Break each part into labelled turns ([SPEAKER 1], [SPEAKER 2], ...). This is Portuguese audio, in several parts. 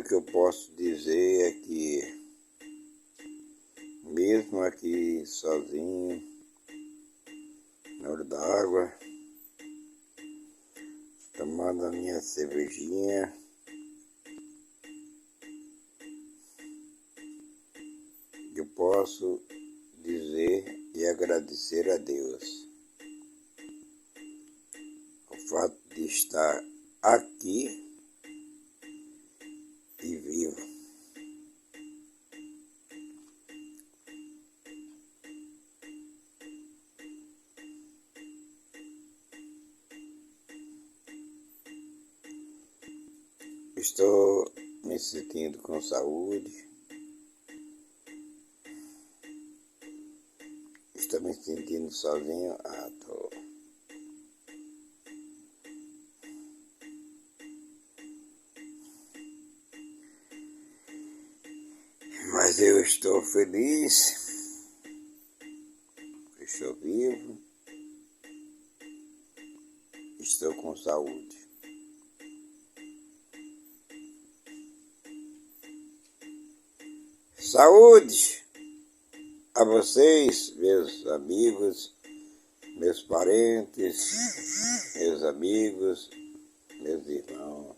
[SPEAKER 1] O que eu posso dizer é que, mesmo aqui sozinho, na hora da água, tomando a minha cervejinha, eu posso dizer e agradecer a Deus o fato de estar aqui e vivo. Estou me sentindo com saúde, estou me sentindo sozinho. Tô. Mas eu estou feliz, estou vivo, estou com saúde. Saúde a vocês, meus amigos, meus parentes, meus amigos, meus irmãos.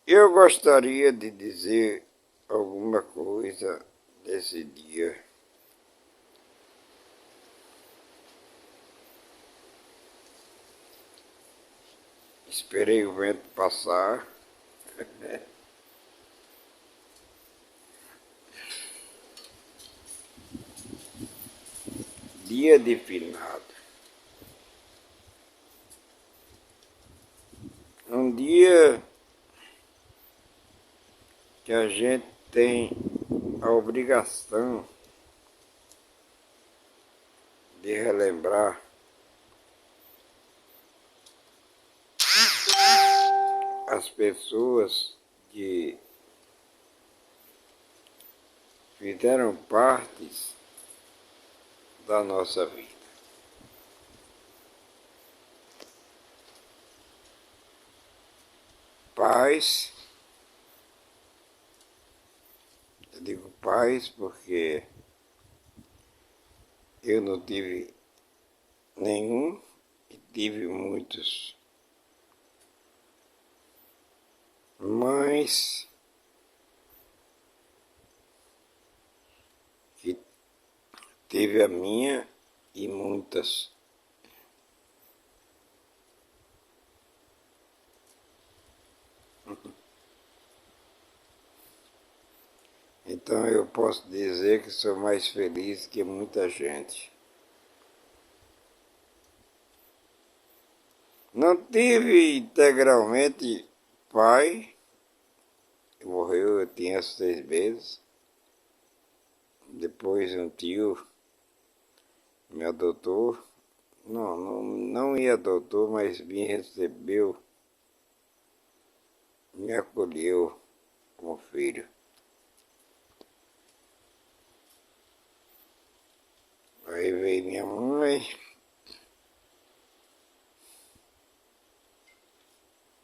[SPEAKER 1] Eu gostaria de dizer alguma coisa desse dia. Esperei o vento passar. Dia de finado. Um dia que a gente tem a obrigação de relembrar as pessoas que fizeram partes da nossa vida. Pais, eu digo pais porque eu não tive nenhum e tive muitos. Mães que teve a minha e muitas. Então eu posso dizer que sou mais feliz que muita gente. Não tive integralmente pai, morreu, eu tinha 6 meses. Depois um tio me adotou, não me adotou, mas me recebeu, me acolheu como filho. Aí veio minha mãe,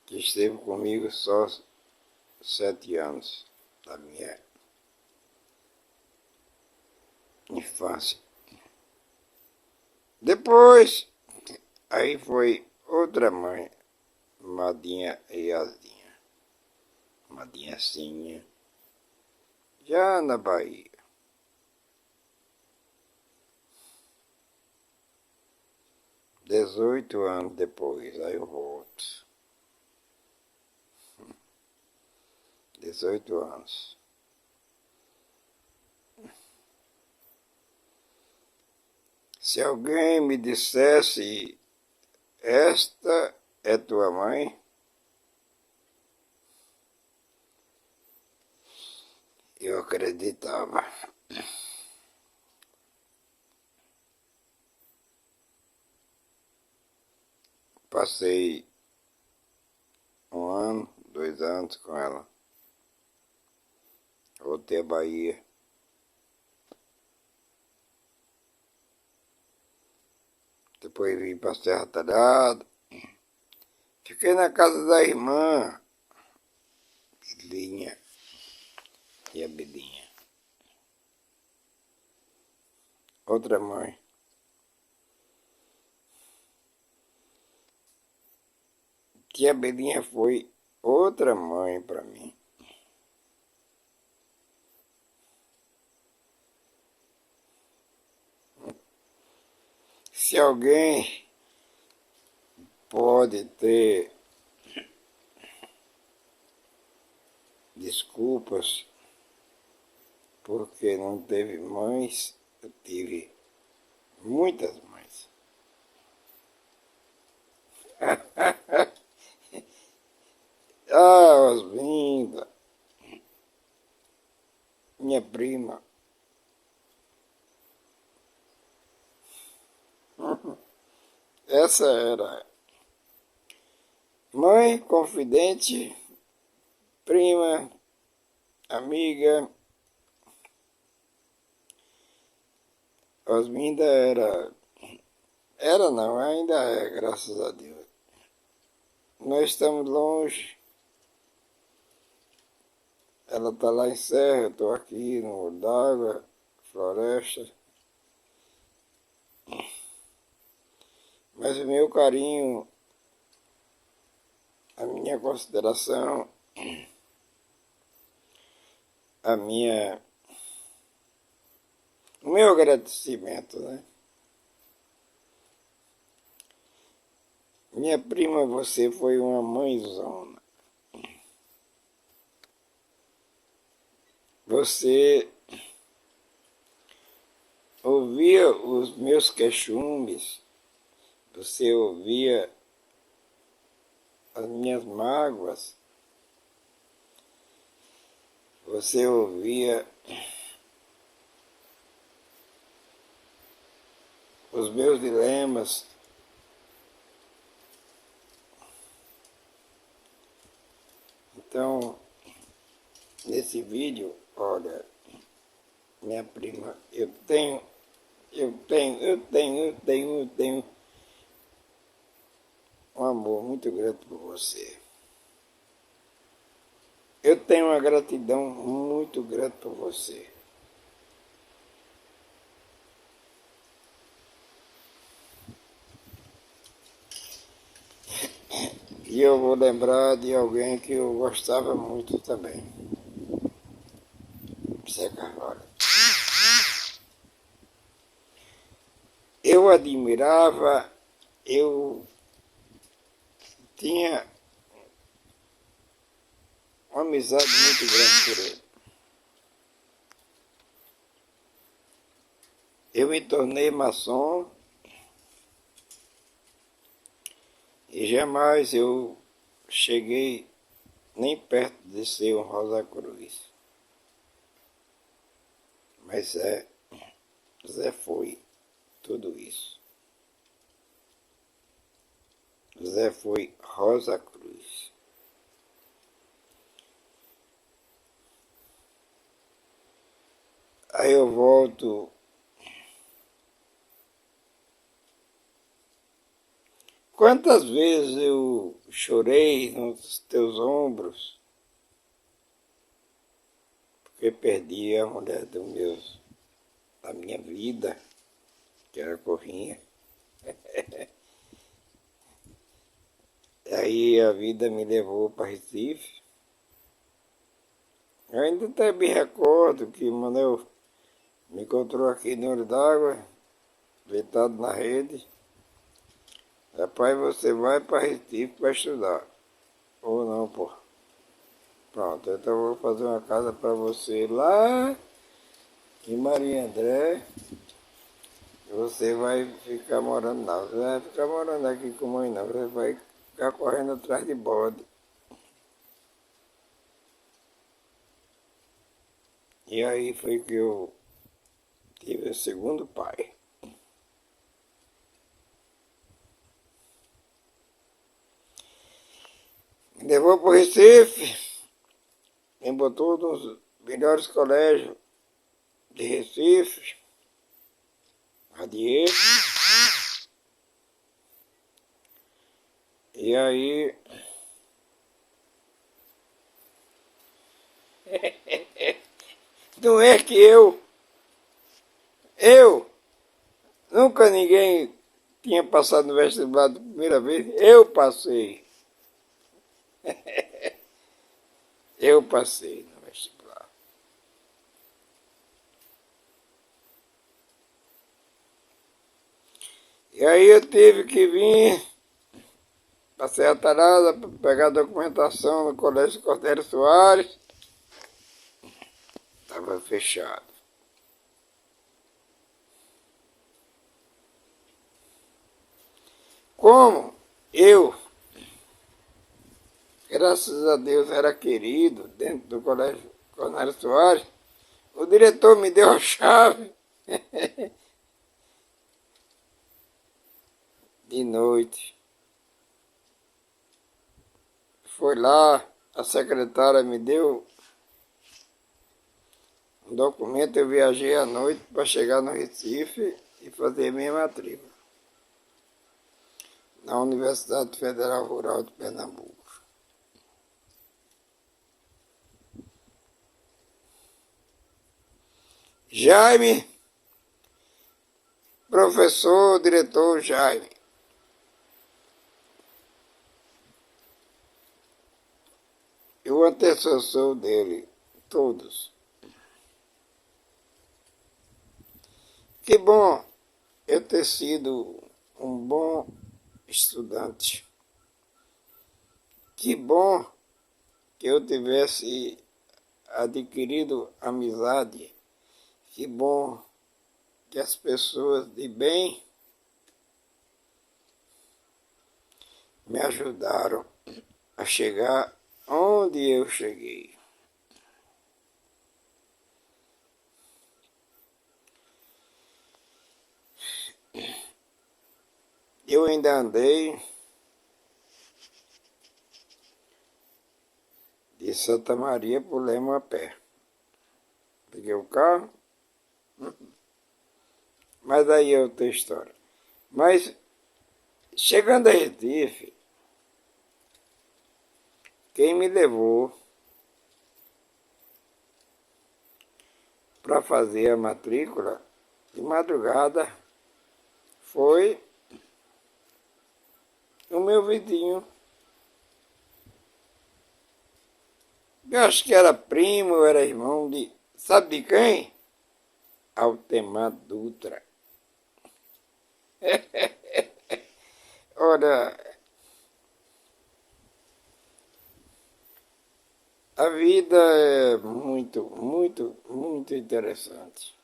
[SPEAKER 1] que esteve comigo só 7 anos da minha infância. Depois, aí foi outra mãe, Madinha Yazinha, Madinhacinha, já na Bahia. 18 anos depois, aí eu volto. 18 anos. Se alguém me dissesse, esta é tua mãe, eu acreditava. Passei 1 ano, 2 anos com ela. Voltei à Bahia. Depois vim para Serra Talhada. Fiquei na casa da irmã, Linha e a Belinha. Outra mãe. Tia Belinha foi outra mãe para mim. Se alguém pode ter desculpas porque não teve mães, eu tive muitas mães. Ah, Osminda, minha prima. Essa era mãe, confidente, prima, amiga. Osminda era não, ainda é, graças a Deus. Nós estamos longe. Ela está lá em Serra, eu estou aqui no Olho d'Água, Floresta. Mas o meu carinho, a minha consideração, o meu agradecimento, né? Minha prima, você foi uma mãezona. Você ouvia os meus queixumes, você ouvia as minhas mágoas, você ouvia os meus dilemas. Então, nesse vídeo, olha, minha prima, eu tenho um amor muito grande por você. Eu tenho uma gratidão muito grande por você. E eu vou lembrar de alguém que eu gostava muito também. Zé Carvalho. Eu admirava, eu tinha uma amizade muito grande por ele. Eu me tornei maçom e jamais eu cheguei nem perto de ser um Rosa Cruz. Mas Zé foi tudo isso. Zé foi Rosa Cruz. Aí eu volto. Quantas vezes eu chorei nos teus ombros, porque perdi a mulher da minha vida, que era a Corrinha. Aí a vida me levou para Recife. Eu ainda até me recordo que o Manel me encontrou aqui no Olho d'Água, deitado na rede. Rapaz, você vai para Recife para estudar. Ou não, pô. Pronto, então eu vou fazer uma casa para você lá em Maria André. Você vai ficar morando lá. Você vai ficar morando aqui com mãe não. Você vai ficar correndo atrás de bode. E aí foi que eu tive o segundo pai. Me levou para o Recife, me botou nos melhores colégios de Recife, Radier. E aí, não é que eu, nunca ninguém tinha passado no vestibular da primeira vez, eu passei. Eu passei no vestibular. E aí eu tive que vir, passei a tarada para pegar a documentação no Colégio Cordeiro Soares. Estava fechado. Como eu, graças a Deus, era querido dentro do Colégio Cordeiro Soares, o diretor me deu a chave de noite. Foi lá, a secretária me deu um documento, eu viajei à noite para chegar no Recife e fazer minha matrícula na Universidade Federal Rural de Pernambuco. Jaime, professor, diretor Jaime. E o antecessor dele, todos. Que bom eu ter sido um bom estudante. Que bom que eu tivesse adquirido amizade. Que bom que as pessoas de bem me ajudaram a chegar onde eu cheguei. Eu ainda andei de Santa Maria por Lema a pé. Peguei o carro, mas aí é outra história. Mas chegando a Recife, quem me levou para fazer a matrícula de madrugada foi o meu vizinho. Eu acho que era primo, era irmão de... Sabe de quem? Altemar Dutra. Ora, a vida é muito interessante.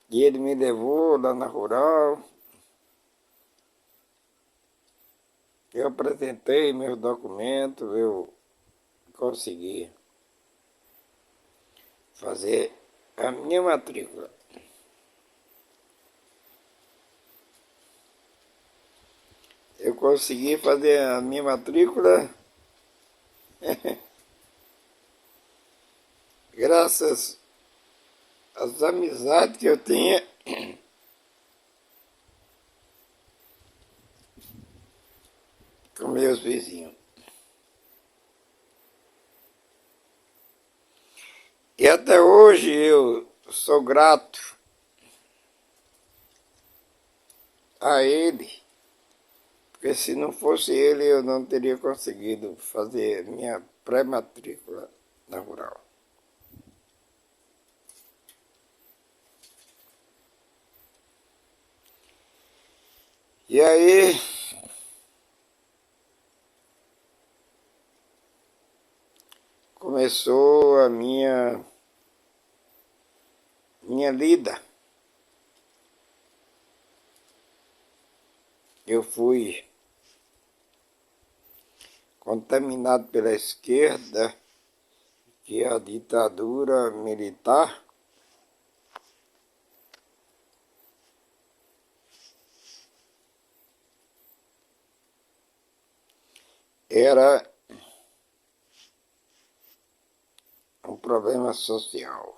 [SPEAKER 1] E ele me levou lá na rural. Eu apresentei meus documentos, eu consegui fazer a minha matrícula. Eu consegui fazer a minha matrícula graças às amizades que eu tinha com meus vizinhos. E até hoje eu sou grato a ele, porque se não fosse ele eu não teria conseguido fazer minha pré-matrícula na rural. E aí, começou a minha lida. Eu fui contaminado pela esquerda, que é a ditadura militar. Era um problema social.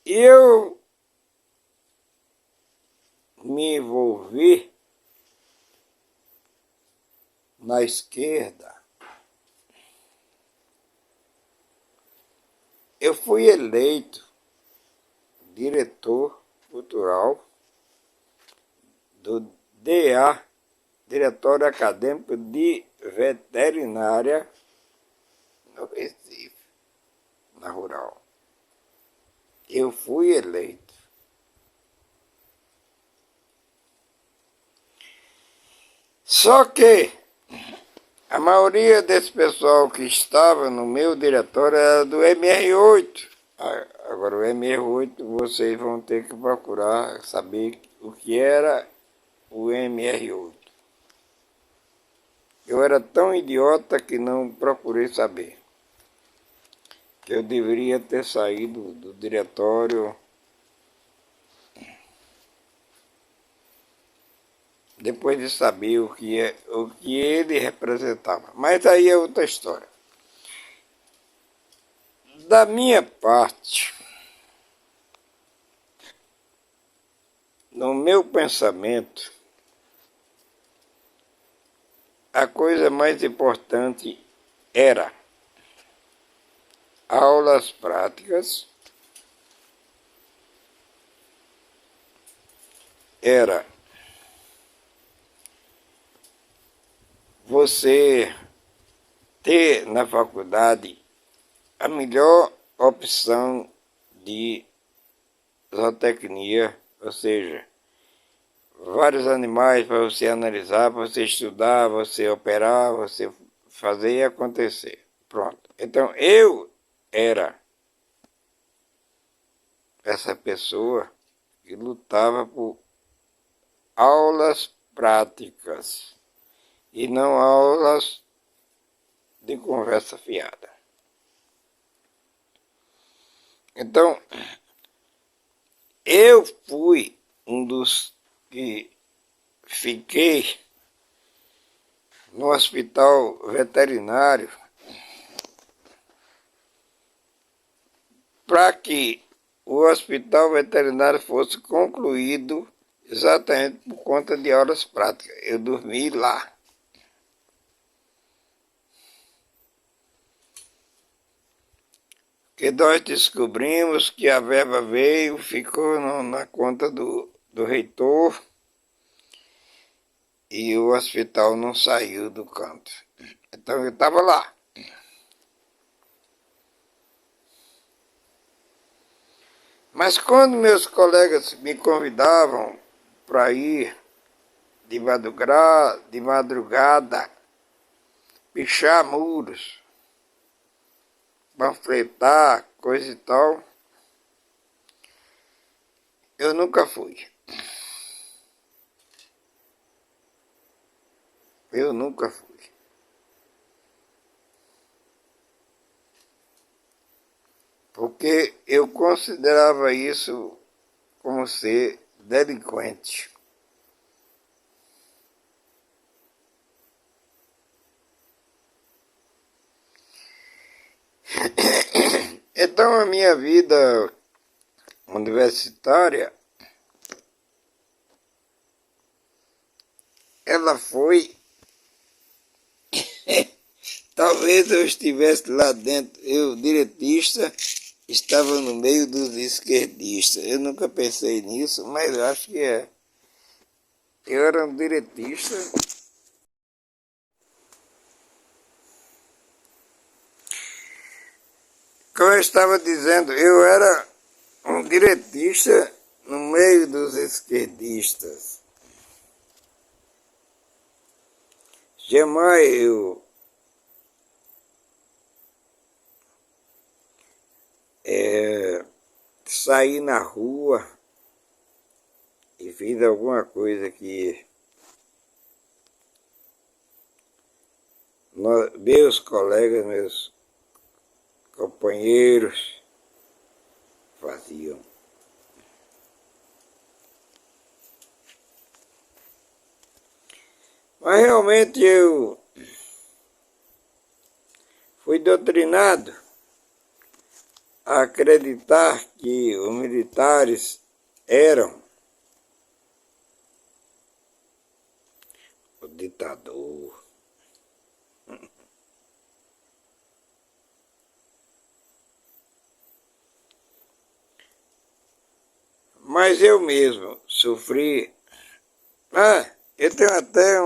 [SPEAKER 1] E eu envolver na esquerda. Eu fui eleito diretor cultural do DA, Diretório Acadêmico de Veterinária, no Recife, na Rural. Eu fui eleito. Só que a maioria desse pessoal que estava no meu diretório era do MR8. Agora o MR8 vocês vão ter que procurar saber o que era o MR8. Eu era tão idiota que não procurei saber. Que eu deveria ter saído do diretório depois de saber o que ele representava. Mas aí é outra história. Da minha parte, no meu pensamento, a coisa mais importante era aulas práticas, era você ter na faculdade a melhor opção de zootecnia, ou seja, vários animais para você analisar, para você estudar, você operar, você fazer e acontecer. Pronto. Então eu era essa pessoa que lutava por aulas práticas e não aulas de conversa fiada. Então, eu fui um dos que fiquei no hospital veterinário para que o hospital veterinário fosse concluído exatamente por conta de aulas práticas. Eu dormi lá. Que nós descobrimos que a verba veio, ficou na conta do reitor e o hospital não saiu do canto. Então eu estava lá. Mas quando meus colegas me convidavam para ir de madrugada, pichar muros, panfletar, coisa e tal, eu nunca fui. Eu nunca fui. Porque eu considerava isso como ser delinquente. Então a minha vida universitária, ela foi, talvez eu estivesse lá dentro, eu diretista, estava no meio dos esquerdistas. Eu nunca pensei nisso, mas eu acho que é. Eu era um diretista. Como eu estava dizendo, eu era um diretista no meio dos esquerdistas. Jamais eu saí na rua e fiz alguma coisa que meus colegas, meus companheiros faziam. Mas realmente eu fui doutrinado a acreditar que os militares eram ditador. Mas eu mesmo sofri. Eu tenho até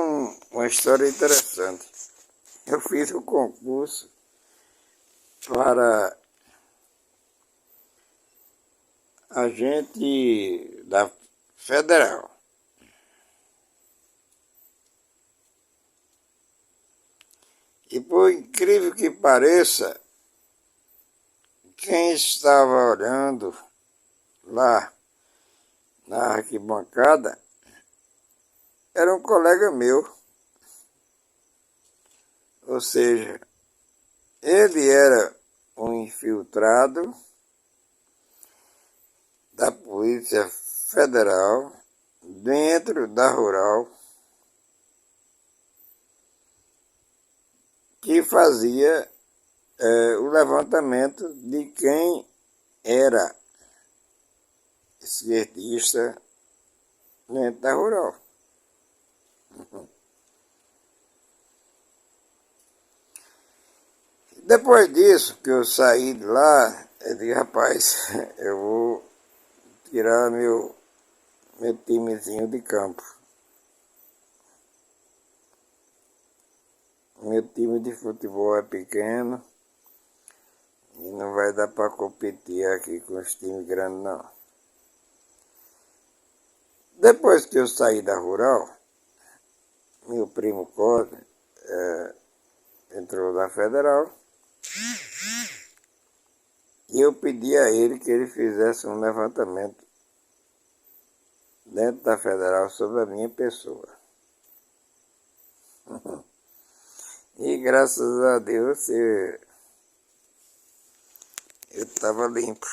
[SPEAKER 1] uma história interessante. Eu fiz um concurso para agente da Federal. E por incrível que pareça, quem estava olhando lá na arquibancada era um colega meu. Ou seja, ele era um infiltrado da Polícia Federal dentro da Rural que fazia o levantamento de quem era esquerdista dentro da Rural. Depois disso, que eu saí de lá, eu disse, rapaz, eu vou tirar meu timezinho de campo. Meu time de futebol é pequeno e não vai dar para competir aqui com os times grandes, não. Depois que eu saí da Rural, meu primo Cosme entrou na Federal e eu pedi a ele que ele fizesse um levantamento dentro da Federal sobre a minha pessoa. E graças a Deus eu estava limpo.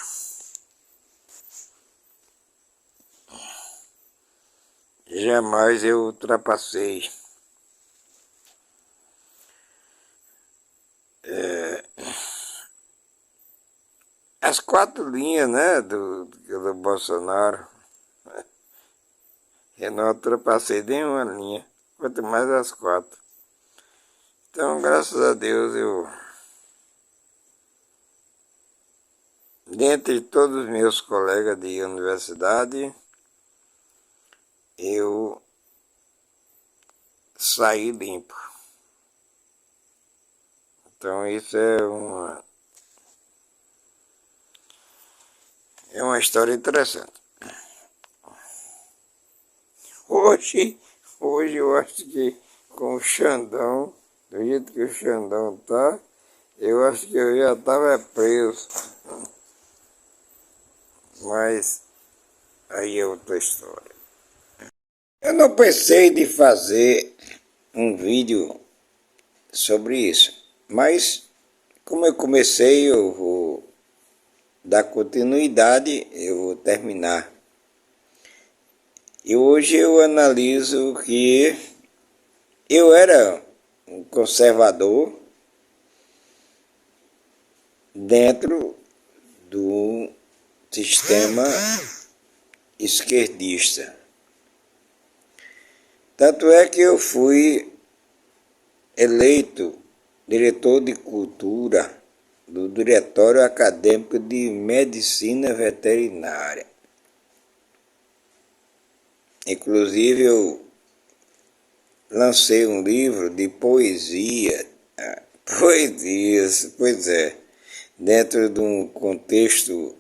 [SPEAKER 1] Jamais eu ultrapassei as 4 linhas, né, do Bolsonaro. Eu não ultrapassei nenhuma linha, quanto mais as 4. Então, graças a Deus, dentre todos os meus colegas de universidade, eu saí limpo. Então, isso é uma história interessante. Hoje eu acho que com o Xandão, do jeito que o Xandão tá, eu acho que eu já estava preso. Mas aí é outra história. Eu não pensei de fazer um vídeo sobre isso, mas como eu comecei, eu vou dar continuidade, eu vou terminar. E hoje eu analiso que eu era um conservador dentro do sistema esquerdista. Tanto é que eu fui eleito diretor de cultura do Diretório Acadêmico de Medicina Veterinária. Inclusive eu lancei um livro de poesias, pois é, dentro de um contexto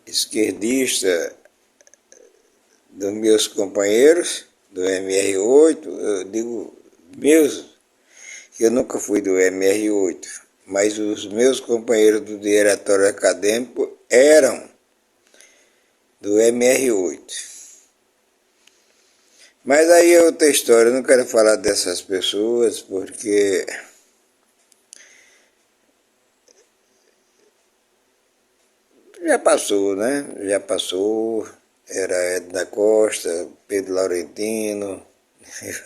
[SPEAKER 1] esquerdista dos meus companheiros do MR8, eu digo meus, que eu nunca fui do MR8, mas os meus companheiros do diretório acadêmico eram do MR8. Mas aí é outra história, eu não quero falar dessas pessoas, porque já passou, né? Já passou, era Edna Costa, Pedro Laurentino,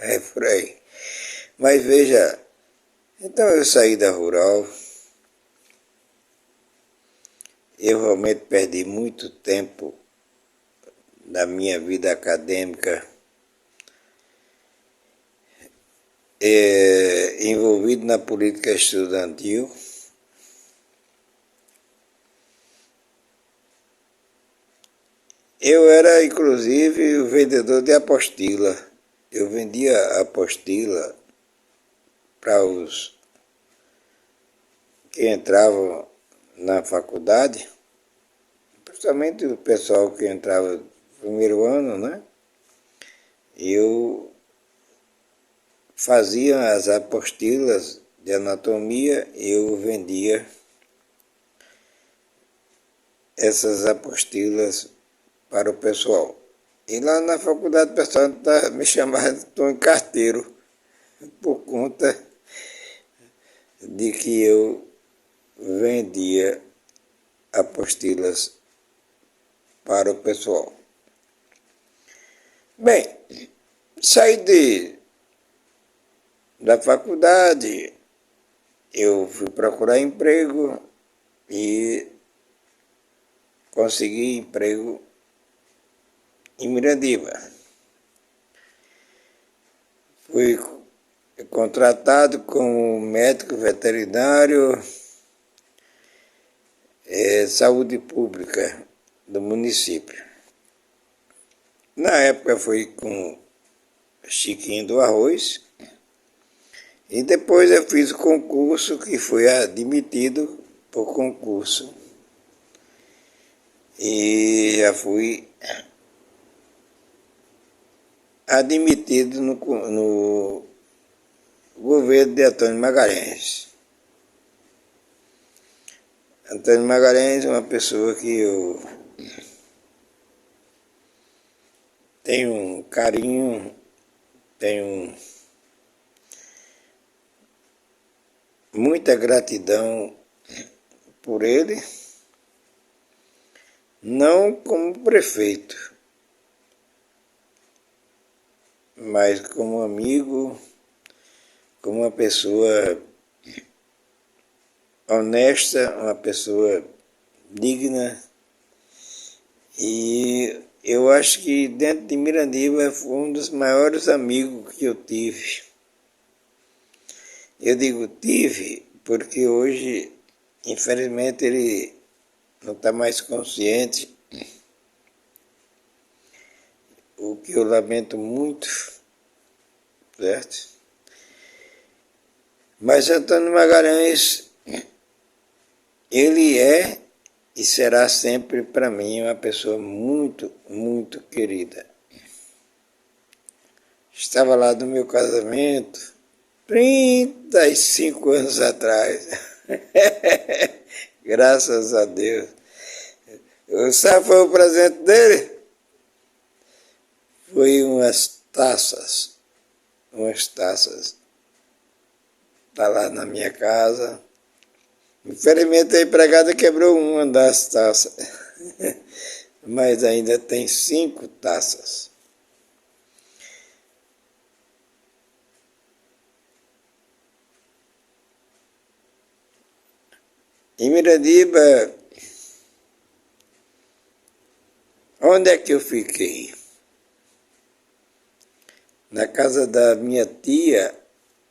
[SPEAKER 1] é por aí. Mas veja, então eu saí da Rural, eu realmente perdi muito tempo da minha vida acadêmica, envolvido na política estudantil. Eu era, inclusive, o vendedor de apostila. Eu vendia apostila para os que entravam na faculdade, principalmente o pessoal que entrava no primeiro ano, né? Eu fazia as apostilas de anatomia, eu vendia essas apostilas para o pessoal. E lá na faculdade o pessoal me chamava de Tom Carteiro, por conta de que eu vendia apostilas para o pessoal. Bem, saí da faculdade, eu fui procurar emprego e consegui emprego em Mirandiba. Fui contratado como médico veterinário, saúde pública do município. Na época fui com Chiquinho do Arroz e depois eu fiz o concurso, que fui admitido por concurso. E já fui admitido no governo de Antônio Magalhães. Antônio Magalhães é uma pessoa que eu tenho um carinho, tenho muita gratidão por ele, não como prefeito, mas como amigo, como uma pessoa honesta, uma pessoa digna. E eu acho que dentro de Mirandiba foi um dos maiores amigos que eu tive. Eu digo tive porque hoje, infelizmente, ele não está mais consciente, o que eu lamento muito, certo? Mas Antônio Magalhães, ele é e será sempre para mim uma pessoa muito, muito querida. Estava lá no meu casamento, 35 anos atrás. Graças a Deus. Sabe foi o presente dele? Foi umas taças. Está lá na minha casa. Infelizmente a empregada quebrou uma das taças. Mas ainda tem 5 taças. Em Mirandiba, onde é que eu fiquei? Na casa da minha tia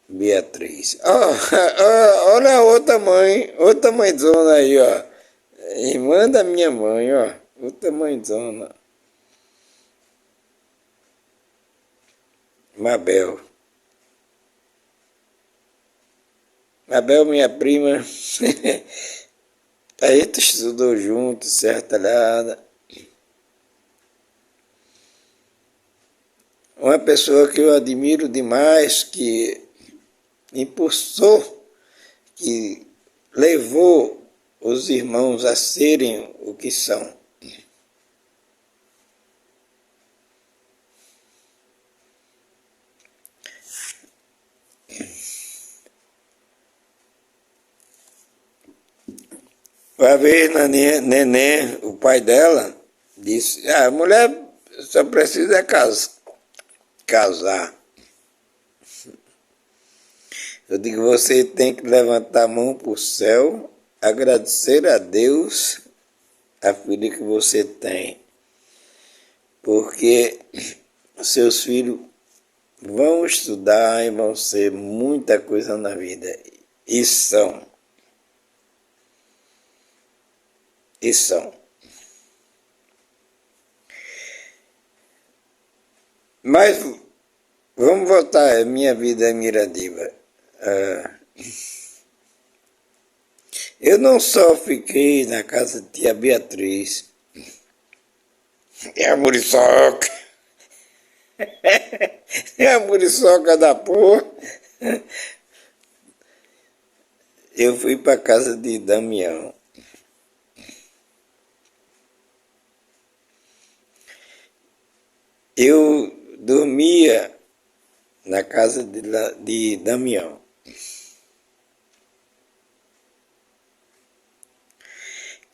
[SPEAKER 1] Beatriz. Olha outra mãezona aí, ó. Irmã da minha mãe, ó. Outra mãezona. Mabel. Mabel, minha prima. A gente estudou junto, certo? Uma pessoa que eu admiro demais, que impulsou, que levou os irmãos a serem o que são. Uma vez, Neném, o pai dela, disse, a mulher só precisa casar. Eu digo, você tem que levantar a mão para o céu, agradecer a Deus a filha que você tem. porque seus filhos vão estudar e vão ser muita coisa na vida. E são. E são. Mas vamos voltar à minha vida em Miradiba. Eu não só fiquei na casa de tia Beatriz, é a muriçoca, é a muriçoca da porra. Eu fui para a casa de Damião. Eu dormia na casa de Damião.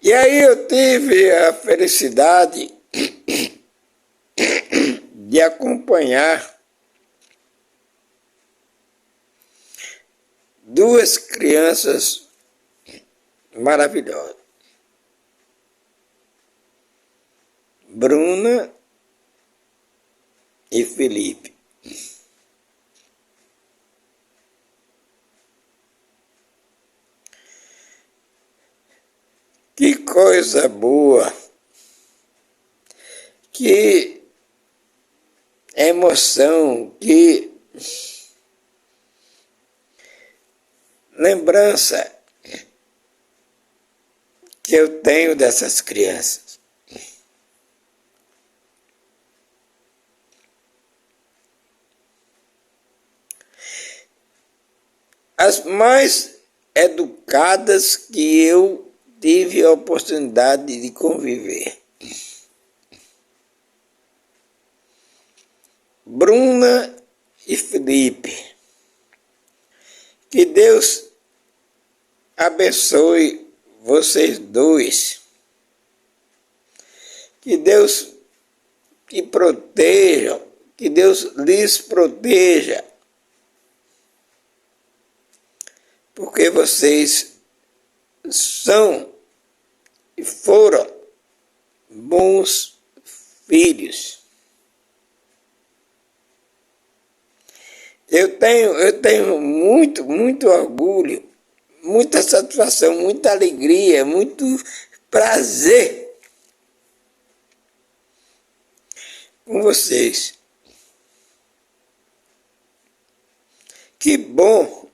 [SPEAKER 1] E aí eu tive a felicidade de acompanhar duas crianças maravilhosas. Bruna e Felipe. Que coisa boa, que emoção, que lembrança que eu tenho dessas crianças. As mais educadas que eu tive a oportunidade de conviver. Bruna e Felipe. Que Deus abençoe vocês dois. Que Deus te proteja. Que Deus lhes proteja. Porque vocês são e foram bons filhos. Eu tenho muito orgulho, muita satisfação, muita alegria, muito prazer com vocês. Que bom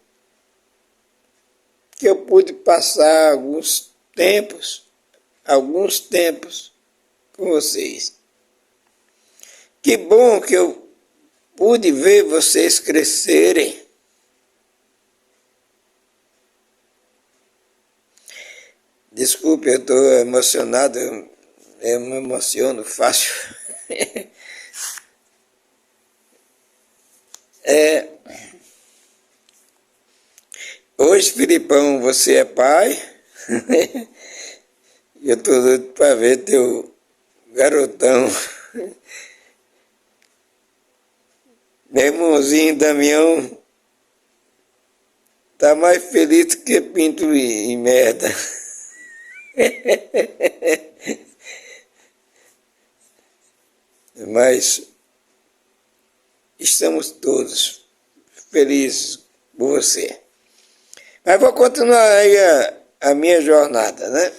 [SPEAKER 1] que eu pude passar alguns tempos com vocês. Que bom que eu pude ver vocês crescerem. Desculpe, eu estou emocionado, eu me emociono fácil. Hoje, Filipão, você é pai. Eu estou doido para ver teu garotão. Meu irmãozinho Damião tá mais feliz que pinto em merda. Mas estamos todos felizes por você. Mas vou continuar aí a minha jornada, né?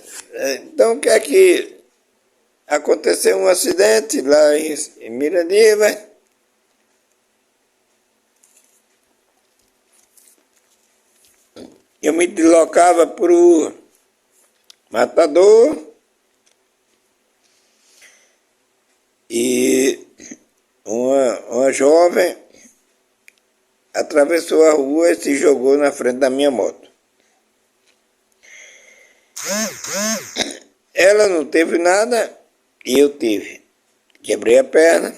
[SPEAKER 1] Então, o que é que aconteceu? Um acidente lá em Miradiba. Eu me deslocava para o Matador e uma jovem atravessou a rua e se jogou na frente da minha moto. Ela não teve nada e eu tive. Quebrei a perna,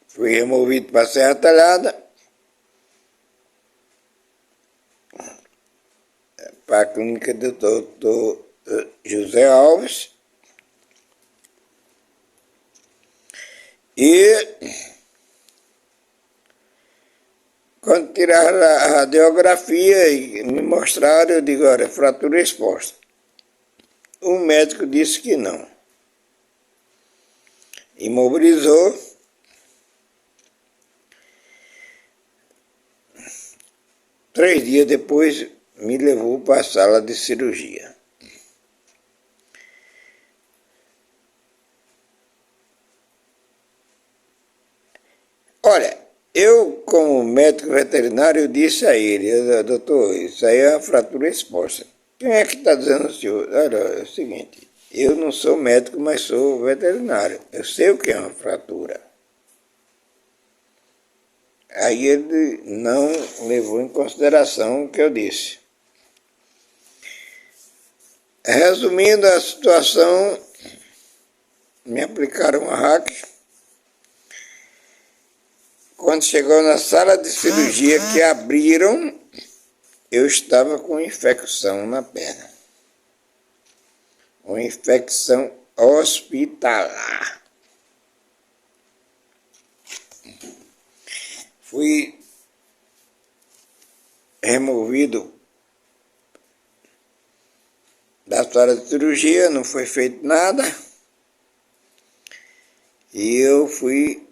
[SPEAKER 1] fui removido para a Serra Talhada, para a clínica do doutor José Alves, e quando tiraram a radiografia e me mostraram, eu digo, olha, fratura exposta. O médico disse que não. imobilizou. Três dias depois me levou para a sala de cirurgia. Olha, eu como médico veterinário eu disse a ele, doutor, isso aí é uma fratura exposta. Quem é que está dizendo ao senhor? Olha, é o seguinte, eu não sou médico, mas sou veterinário. Eu sei o que é uma fratura. Aí ele não levou em consideração o que eu disse. Resumindo a situação, me aplicaram uma hack. Quando chegou na sala de cirurgia que abriram, eu estava com infecção na perna. Uma infecção hospitalar. Fui removido da sala de cirurgia, não foi feito nada. E eu voltei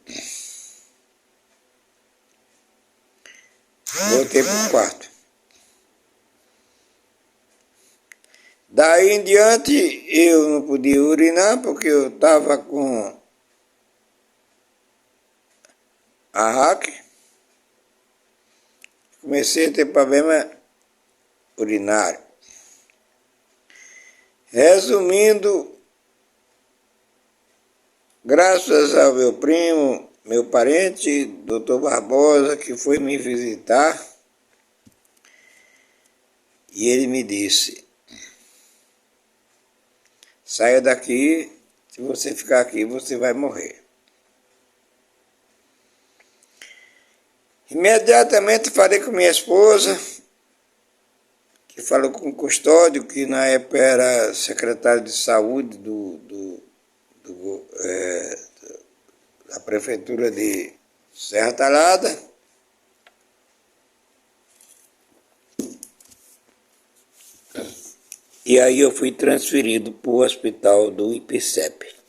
[SPEAKER 1] para o quarto. Daí em diante eu não podia urinar porque eu estava com a hack. Comecei a ter problema urinário. Resumindo, graças ao meu primo, meu parente, Dr. Barbosa, que foi me visitar, e ele me disse, saia daqui, se você ficar aqui você vai morrer. Imediatamente falei com minha esposa, que falou com o custódio, que na época era secretário de saúde da prefeitura de Serra Talhada. E aí eu fui transferido para o hospital do IPCEP.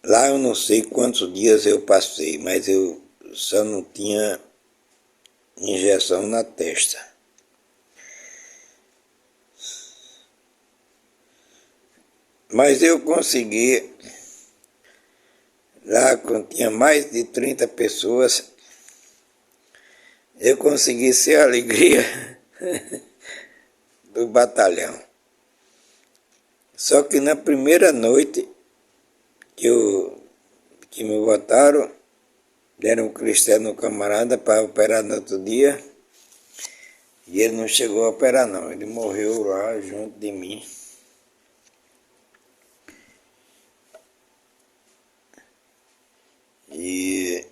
[SPEAKER 1] Lá eu não sei quantos dias eu passei, mas eu só não tinha injeção na testa. Mas eu consegui, lá quando tinha mais de 30 pessoas, eu consegui ser a alegria do batalhão. Só que na primeira noite que me botaram, deram um cristal no camarada para operar no outro dia, e ele não chegou a operar não, ele morreu lá junto de mim. E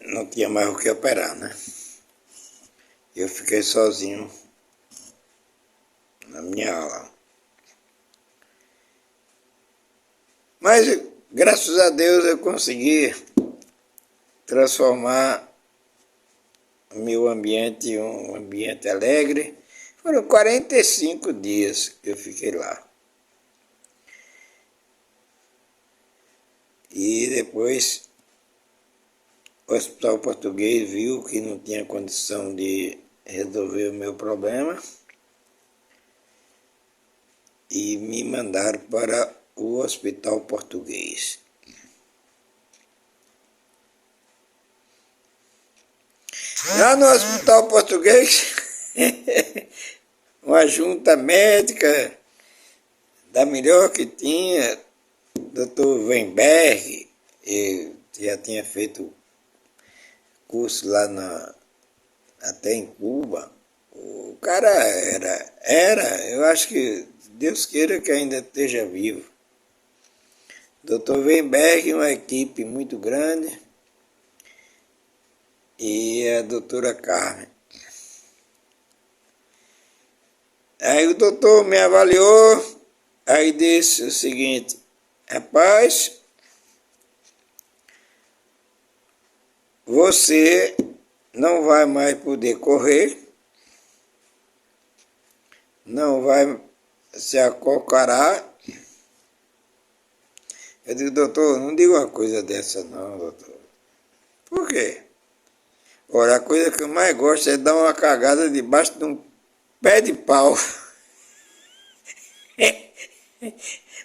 [SPEAKER 1] não tinha mais o que operar, né? Eu fiquei sozinho na minha ala. Mas, graças a Deus, eu consegui transformar o meu ambiente em um ambiente alegre. Foram 45 dias que eu fiquei lá. E depois o Hospital Português viu que não tinha condição de resolver o meu problema e me mandaram para o Hospital Português. Lá no Hospital Português, uma junta médica da melhor que tinha, Dr. Weinberg, eu já tinha feito curso lá até em Cuba. O cara eu acho que Deus queira que ainda esteja vivo. Dr. Weinberg, uma equipe muito grande, e a doutora Carmen. Aí o doutor me avaliou, aí disse o seguinte, rapaz, você não vai mais poder correr, não vai se acocarar. Eu digo, doutor, não diga uma coisa dessa não, doutor. Por quê? Ora, a coisa que eu mais gosto é dar uma cagada debaixo de um pé de pau.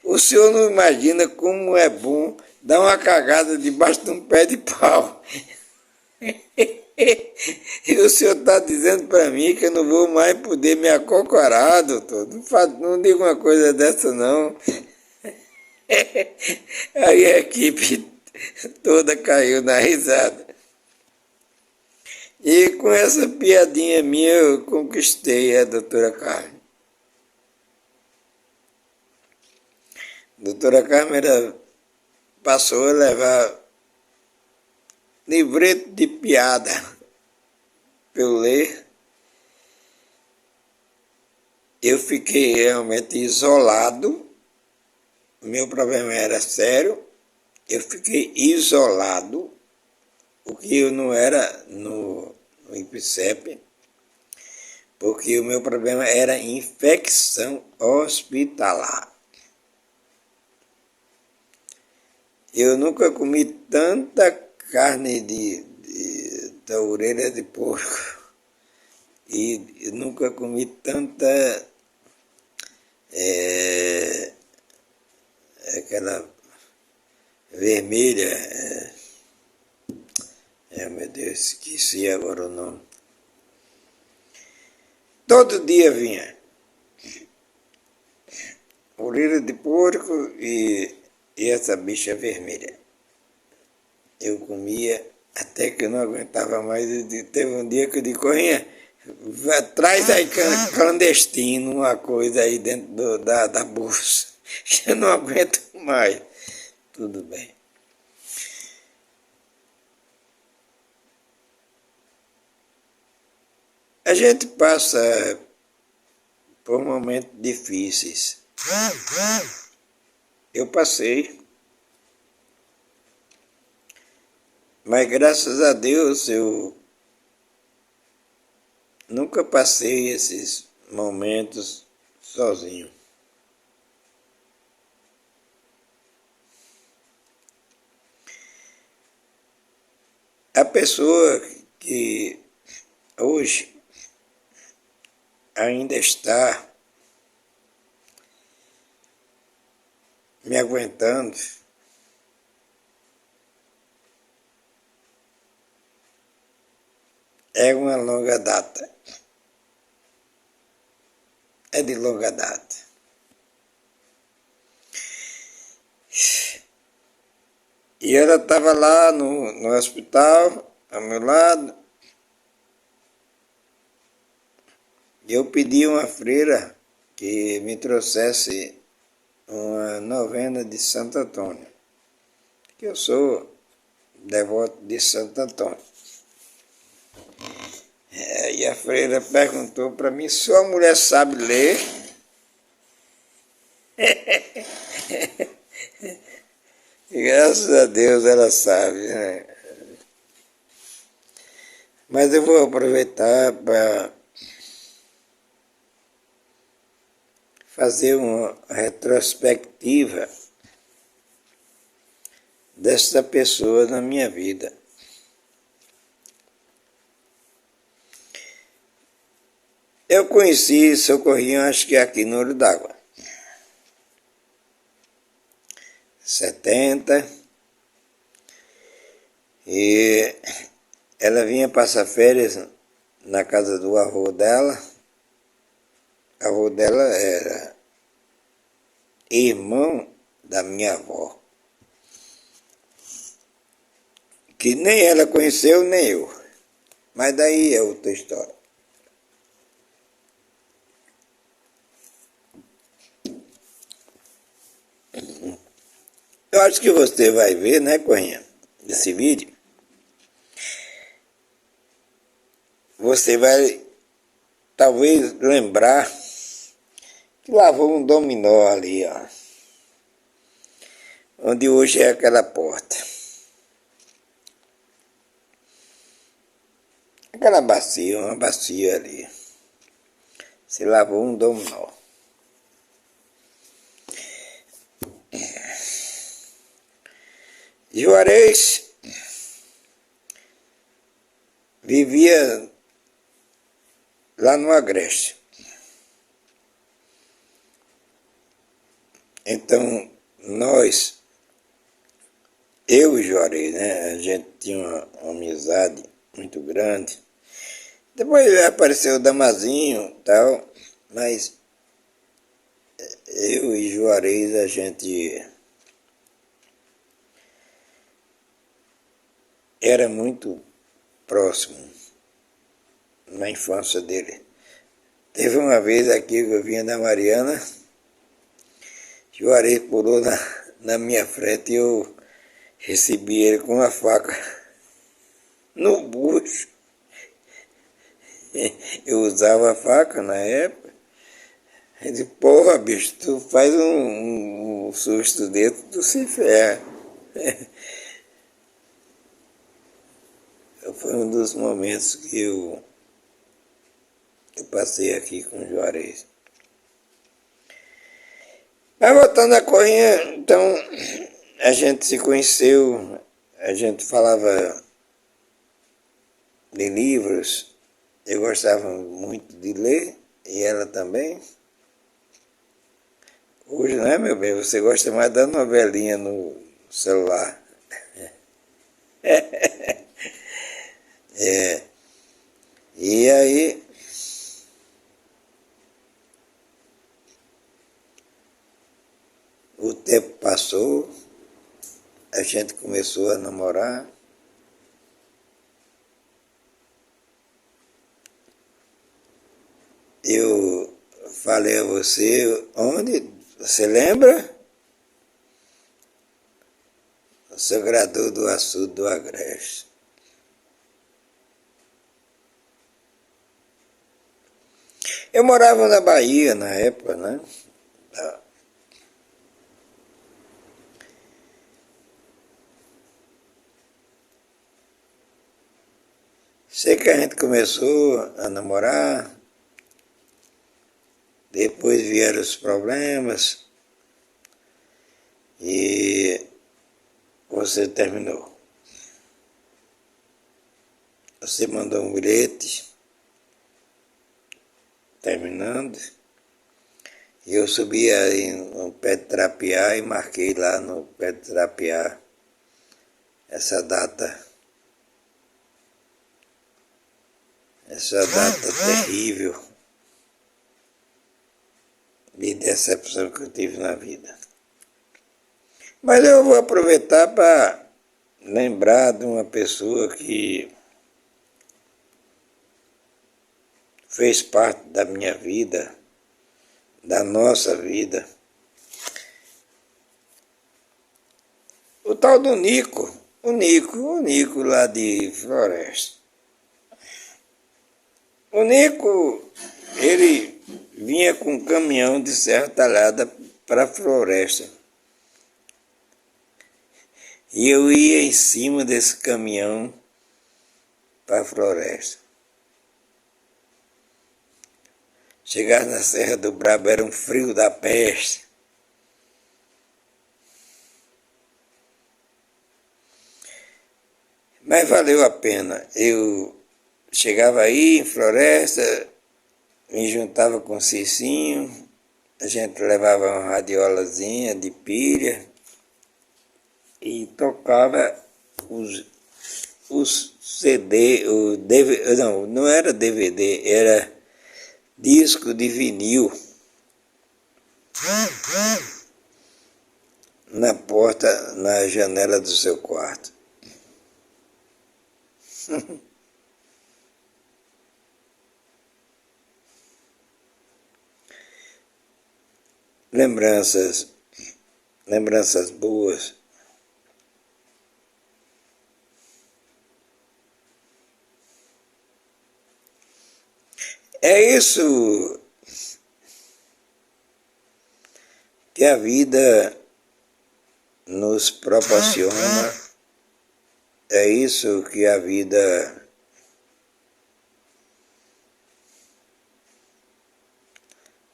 [SPEAKER 1] O senhor não imagina como é bom dar uma cagada debaixo de um pé de pau. E o senhor está dizendo para mim que eu não vou mais poder me acocorar, doutor. Não diga uma coisa dessa, não. Aí a equipe toda caiu na risada. E com essa piadinha minha eu conquistei a doutora Carmen. A doutora Carmen passou a levar livreto de piada para eu ler. Eu fiquei realmente isolado. Meu problema era sério. Eu fiquei isolado, porque eu não era no IPSEP, porque o meu problema era infecção hospitalar. Eu nunca comi tanta carne da orelha de porco e nunca comi tanta aquela vermelha, meu Deus, esqueci agora o nome. Todo dia vinha orelha de porco e essa bicha vermelha. Eu comia até que eu não aguentava mais. Teve um dia que eu disse, Corrinha, traz aí clandestino uma coisa aí dentro da bolsa, que eu não aguento mais. Tudo bem. A gente passa por momentos difíceis. Eu passei, mas graças a Deus eu nunca passei esses momentos sozinho. A pessoa que hoje ainda está me aguentando é uma longa data. É de longa data. E ela estava lá no hospital, ao meu lado, e eu pedi uma freira que me trouxesse uma novena de Santo Antônio, que eu sou devoto de Santo Antônio. E a freira perguntou para mim se a mulher sabe ler. E graças a Deus ela sabe, né? Mas eu vou aproveitar para fazer uma retrospectiva dessa pessoa na minha vida. Eu conheci Socorrinho, acho que aqui no Olho d'Água. 70. E ela vinha passar férias na casa do avô dela. O avô dela era irmão da minha avó, que nem ela conheceu, nem eu. Mas daí é outra história. Eu acho que você vai ver, né, Corrinha, esse vídeo. Você vai talvez lembrar que lavou um dominó ali, ó, onde hoje é aquela porta. Aquela bacia, uma bacia ali. Você lavou um dominó. Juarez vivia lá no Agreste. Então, eu e Juarez, né, a gente tinha uma amizade muito grande. Depois apareceu o Damazinho e tal, mas eu e Juarez, a gente era muito próximo na infância dele. Teve uma vez aqui que eu vinha da Mariana, Juarez pulou na minha frente e eu recebi ele com uma faca no bucho. Eu usava a faca na época. Ele disse, porra, bicho, tu faz um susto dentro, tu se ferra. Foi um dos momentos que eu passei aqui com o Juarez. Mas voltando à Corrinha, então a gente se conheceu, a gente falava de livros, eu gostava muito de ler, e ela também. Hoje, não é, meu bem? Você gosta mais da novelinha no celular. É. E aí, o tempo passou, a gente começou a namorar. Eu falei a você, onde? Você lembra? Você graduou do Açude do Agreste. Eu morava na Bahia na época, né? Sei que a gente começou a namorar, depois vieram os problemas e você terminou. Você mandou um bilhete terminando, e eu subi aí no pé de Trapiá e marquei lá no pé de Trapiá essa data terrível de decepção que eu tive na vida. Mas eu vou aproveitar para lembrar de uma pessoa que fez parte da minha vida, da nossa vida. O tal do Nico, o Nico lá de Floresta. O Nico, ele vinha com um caminhão de serra talhada para a floresta. E eu ia em cima desse caminhão para a floresta. Chegar na Serra do Brabo era um frio da peste. Mas valeu a pena. Eu chegava aí em floresta, me juntava com o Cicinho, a gente levava uma radiolazinha de pilha e tocava os CD, o DVD, não era DVD, era disco de vinil na porta, na janela do seu quarto. Lembranças boas. É isso que a vida nos proporciona, é isso que a vida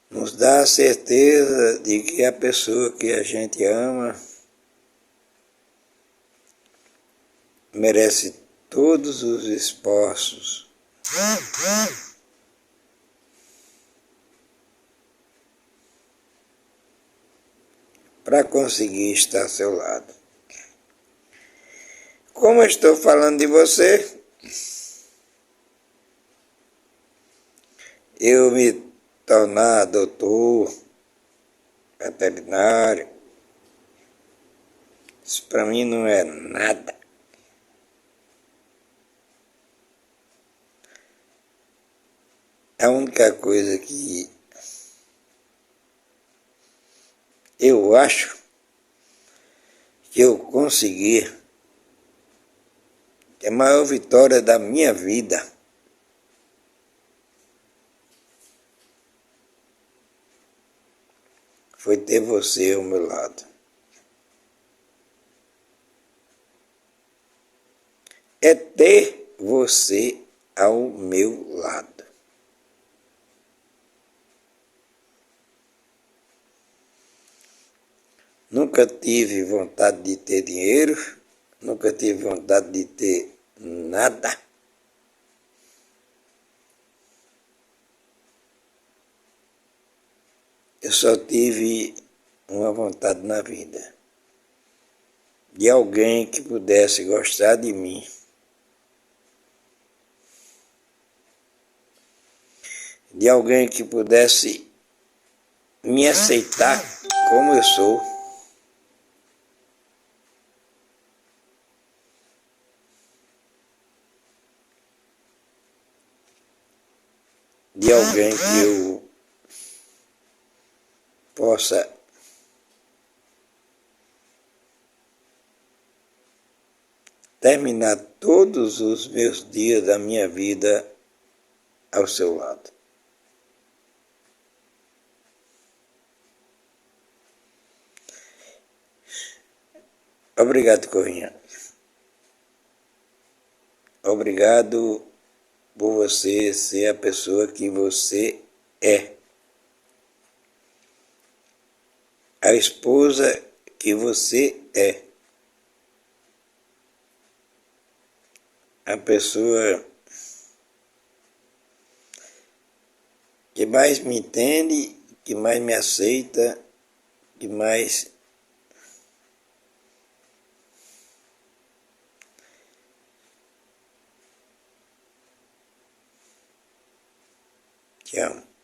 [SPEAKER 1] nos dá a certeza de que a pessoa que a gente ama merece todos os esforços para conseguir estar ao seu lado. Como eu estou falando de você, eu me tornar doutor, veterinário, isso para mim não é nada. A única coisa que eu acho que eu consegui, que é a maior vitória da minha vida, foi ter você ao meu lado. É ter você ao meu lado. Nunca tive vontade de ter dinheiro, nunca tive vontade de ter nada. Eu só tive uma vontade na vida, de alguém que pudesse gostar de mim, de alguém que pudesse me aceitar como eu sou, de alguém que eu possa terminar todos os meus dias da minha vida ao seu lado. Obrigado, Corrinha. Obrigado por você ser a pessoa que você é. A esposa que você é. A pessoa que mais me entende, que mais me aceita, que mais te amo.